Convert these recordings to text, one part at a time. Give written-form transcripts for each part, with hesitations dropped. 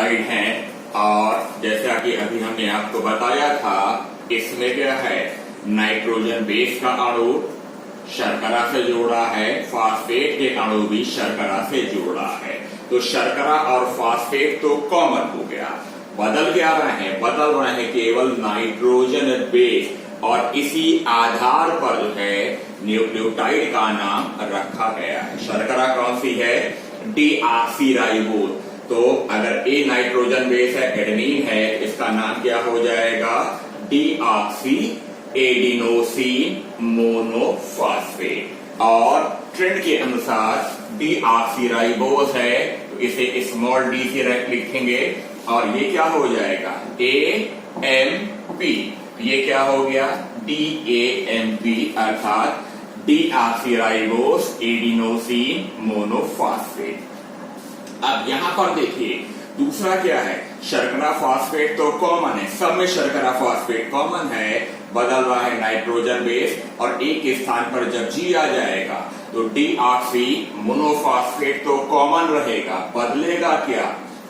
Nucleotide हैं और जैसा कि अभी हमने आपको बताया था इसमें क्या है, नाइट्रोजन बेस का अणु शर्करा से जोड़ा है, फास्फेट के अणु भी शर्करा से जोड़ा है। तो शर्करा और फास्फेट तो कॉमन हो गया, बदल क्या रहे हैं, बदल रहे हैं केवल नाइट्रोजन बेस और इसी आधार पर जो है न्यूक्लियोटाइड का नाम रखा गया है। शर्करा कौन सी है, डीऑक्सीराइबोज। तो अगर ए नाइट्रोजन बेस है, एडेनिन है, इसका नाम क्या हो जाएगा, डीऑक्सी एडिनोसिन मोनोफॉस्फेट। और ट्रेंड के अनुसार डीऑक्सीराइबोज है तो इसे स्मॉल डी से लिखेंगे और ये क्या हो जाएगा, AMP। ये क्या हो गया, DAMP अर्थात डीऑक्सीराइबोज एडिनोसिन मोनोफॉस्फेट। अब यहां पर देखिए दूसरा क्या है, शर्करा फॉस्फेट तो कॉमन है, सब में शर्करा फॉस्फेट कॉमन है, बदल रहा है नाइट्रोजन बेस और एक स्थान पर जब जी आ जाएगा तो डीऑक्सी मोनोफॉस्फेट तो कॉमन रहेगा, बदलेगा क्या,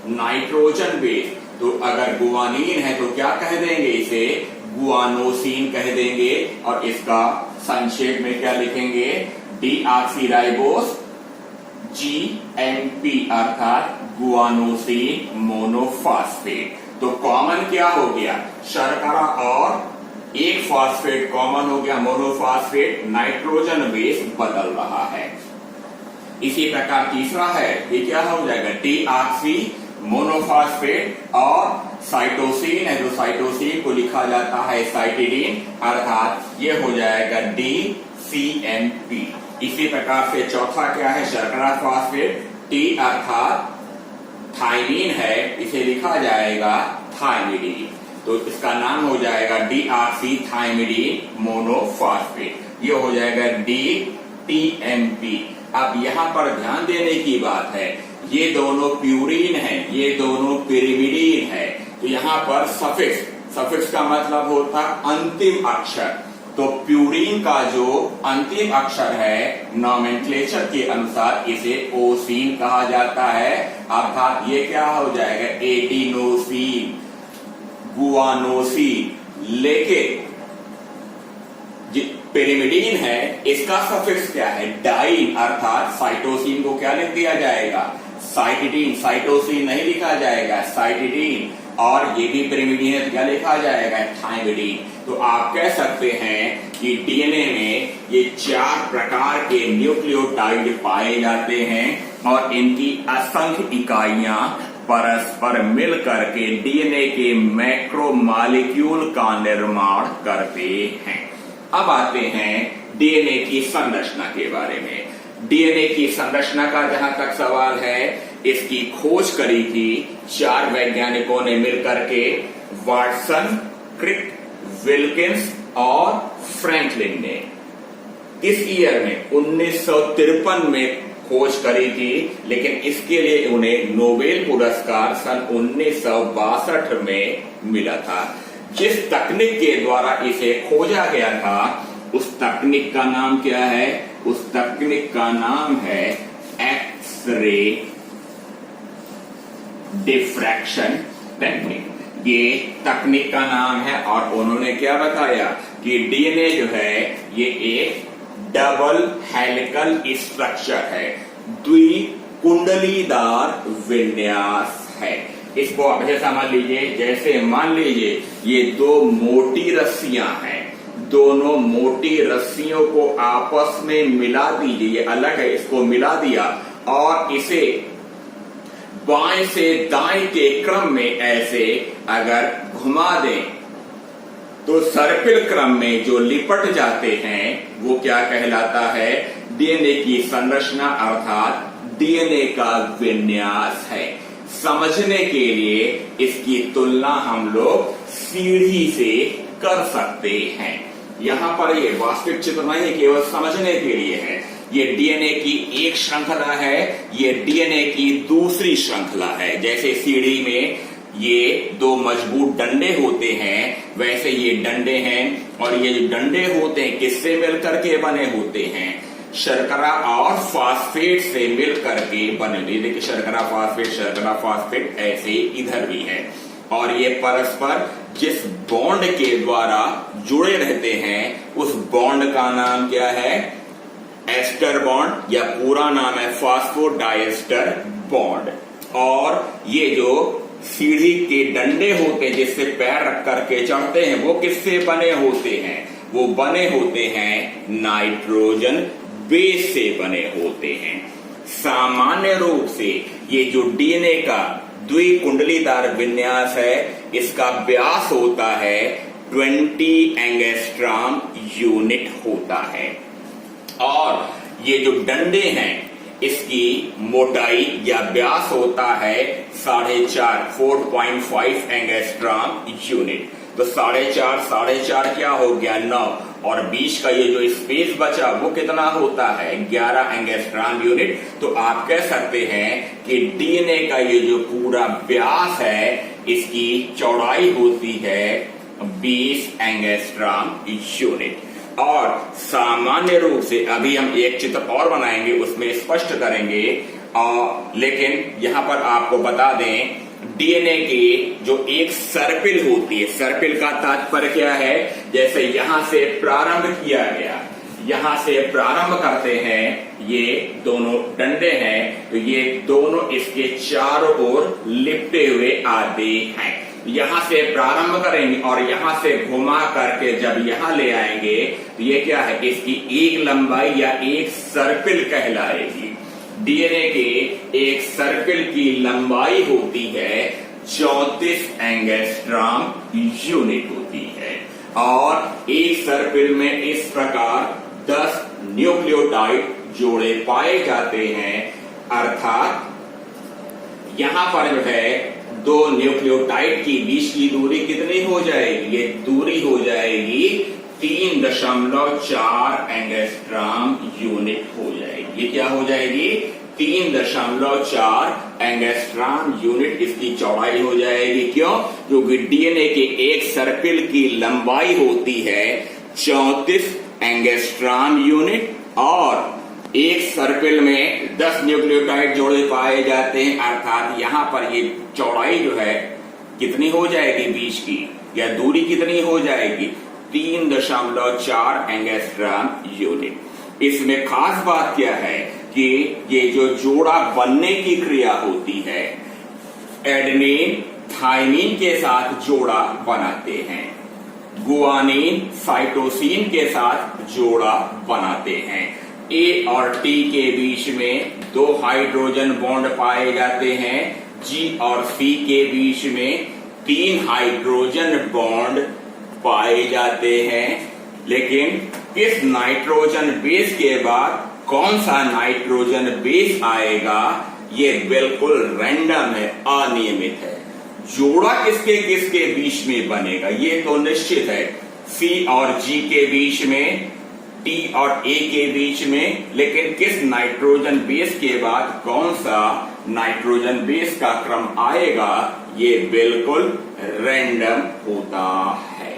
नाइट्रोजन बेस। तो अगर गुआनीन है तो क्या कह देंगे, इसे गुआनोसिन कह देंगे और इसका संक्षेप में क्या लिखेंगे, डीऑक्सीराइबोज GMP अर्थात गुआनोसिन मोनोफॉस्फेट। तो कॉमन क्या हो गया, शर्करा और एक फॉस्फेट कॉमन हो गया मोनोफॉस्फेट, नाइट्रोजन बेस बदल रहा है। इसी प्रकार तीसरा है, ये क्या हो जाएगा, डीऑक्सी मोनोफॉस्फेट और साइटोसिन है तो साइटोसिन को लिखा जाता है साइटिडीन अर्थात ये हो जाएगा DCMP। इसी प्रकार से चौथा क्या है, शर्करा फॉस्फेट, T अर्थात थाइमीन है, इसे लिखा जाएगा थाइमिडीन। तो इसका नाम हो जाएगा डीऑक्सी थाइमिडीन मोनोफॉस्फेट, ये हो जाएगा DTMP। अब यहां पर ध्यान देने की बात है, ये दोनों प्यूरीन है, ये दोनों पिरिमिडीन है। तो यहां पर सफिक्स का मतलब होता अंतिम अक्षर। तो प्यूरीन का जो अंतिम अक्षर है नॉमेनक्लेचर के अनुसार इसे ओसीन कहा जाता है अर्थात ये क्या हो जाएगा, एडिनोसिन गुआनोसिन। लेकिन पिरिमिडीन है इसका सफिक्स क्या है, डाइन अर्थात साइटोसिन को क्या लिख दिया जाएगा, साइटिडीन। साइटोसिन नहीं लिखा जाएगा, साइटिडीन। और ये भी पिरिमिडीन है तो क्या लिखा जाएगा, थाइमिडीन। तो आप कह सकते हैं कि डीएनए में ये 4 प्रकार के न्यूक्लियोटाइड पाए जाते हैं और इनकी असंख्य इकाइयां परस्पर मिलकर के डीएनए के मैक्रोमॉलिक्यूल का निर्माण करते हैं। अब आते हैं डीएनए की संरचना के बारे में। डीएनए की संरचना का जहां तक सवाल है, इसकी खोज करी थी 4 वैज्ञानिकों ने मिलकर के, वाटसन, क्रिक, विल्किंस और फ्रैंकलिन ने। इस ईयर में 1953 में खोज करी थी, लेकिन इसके लिए उन्हें नोबेल पुरस्कार सन 1962 में मिला था। जिस तकनीक के द्वारा इसे खोजा गया था उस तकनीक का नाम क्या है, उस तकनीक का नाम है एक्स-रे डिफ्रैक्शन टेक्निक। ये तकनीक का नाम है और उन्होंने क्या बताया कि डीएनए जो है ये एक डबल हेलिकल स्ट्रक्चर है, द्विकुंडलीदार विन्यास है। इसको आप ऐसे समझ लीजिए, जैसे मान लीजिए ये 2 मोटी रस्सियां हैं, दोनों मोटी रस्सियों को आपस में मिला दीजिए, ये अलग है, इसको मिला दिया और इसे बाएं से दाएं के क्रम में ऐसे अगर घुमा दें तो सर्पिल क्रम में जो लिपट जाते हैं वो क्या कहलाता है, डीएनए की संरचना अर्थात डीएनए का विन्यास है। समझने के लिए इसकी तुलना हम लोग सीढ़ी से कर सकते हैं। यहां पर ये वास्तविक चित्र नहीं, केवल समझने के लिए है। ये डीएनए की एक श्रृंखला है, ये डीएनए की दूसरी श्रृंखला है। जैसे सीढ़ी में ये 2 मजबूत डंडे होते हैं, वैसे ये डंडे हैं और ये जो डंडे होते हैं किससे मिलकर के बने होते हैं, शर्करा और फास्फेट से मिल करके बने हुए। देखिए शर्करा फास्फेट ऐसे इधर भी है और ये परस्पर जिस बॉन्ड के द्वारा जुड़े रहते हैं उस बॉन्ड का नाम क्या है? एस्टर बॉन्ड, या पूरा नाम है फास्फोडाइएस्टर बॉन्ड। और ये जो सीढ़ी के डंडे होते हैं जिससे पैर रख करके चढ़ते हैं वो किससे बने होते हैं? वो बने होते हैं नाइट्रोजन बेस से बने होते हैं। सामान्य रूप से ये जो डीएनए का द्विकुंडलीदार विन्यास है इसका व्यास होता है 20 एंगस्ट्रॉम यूनिट होता है और ये जो डंडे हैं इसकी मोटाई या व्यास होता है 4.5 एंगस्ट्रॉम यूनिट। तो 4.5 क्या हो गया? 9, और बीच का ये जो स्पेस बचा वो कितना होता है? 11 एंगस्ट्रॉम यूनिट। तो आप कह सकते हैं कि डीएनए का ये जो पूरा व्यास है इसकी चौड़ाई होती है 20 एंगस्ट्रॉम यूनिट। और सामान्य रूप से अभी हम एक चित्र और बनाएंगे उसमें स्पष्ट करेंगे, लेकिन यहां पर आपको बता दें डीएनए की जो एक सर्पिल होती है, सर्पिल का तात्पर्य क्या है? जैसे यहां से प्रारंभ किया गया, यहां से प्रारंभ करते हैं, ये दोनों डंडे हैं तो ये दोनों इसके चारों ओर लिपटे हुए आते हैं। यहां से प्रारंभ करेंगे और यहां से घुमा करके जब यहां ले आएंगे तो ये क्या है? इसकी एक लंबाई या एक सर्पिल कहलाएगी। डीएनए के एक सर्किल की लंबाई होती है 34 एंगस्ट्रॉम यूनिट होती है और एक सर्किल में इस प्रकार 10 न्यूक्लियोटाइड जोड़े पाए जाते हैं। अर्थात यहां पर जो है दो न्यूक्लियोटाइड की बीच की दूरी कितनी हो जाएगी? ये दूरी हो जाएगी 3.4 एंगस्ट्रॉम यूनिट हो जाएगी। ये क्या हो जाएगी? 3.4 एंगस्ट्रॉम यूनिट इसकी चौड़ाई हो जाएगी। क्यों? क्योंकि डीएनए के एक सर्किल की लंबाई होती है 34 एंगस्ट्रॉम यूनिट और एक सर्किल में 10 न्यूक्लियोटाइड जोड़े पाए जाते हैं। अर्थात यहां पर ये चौड़ाई जो है कितनी हो जाएगी बीच की, या दूरी कितनी हो जाएगी? 3.4 एंगस्ट्रॉम यूनिट। इसमें खास बात क्या है कि ये जो जोड़ा बनने की क्रिया होती है एडेनिन थाइमिन के साथ जोड़ा बनाते हैं, गुआनिन साइटोसिन के साथ जोड़ा बनाते हैं। ए और टी के बीच में 2 हाइड्रोजन बॉन्ड पाए जाते हैं, जी और सी के बीच में 3 हाइड्रोजन बॉन्ड पाए जाते हैं। लेकिन इस नाइट्रोजन बेस के बाद कौन सा नाइट्रोजन बेस आएगा ये बिल्कुल रैंडम है, अनियमित है। जोड़ा किसके किसके बीच में बनेगा ये तो निश्चित है, सी और जी के बीच में, टी और ए के बीच में, लेकिन किस नाइट्रोजन बेस के बाद कौन सा नाइट्रोजन बेस का क्रम आएगा ये बिल्कुल रैंडम होता है।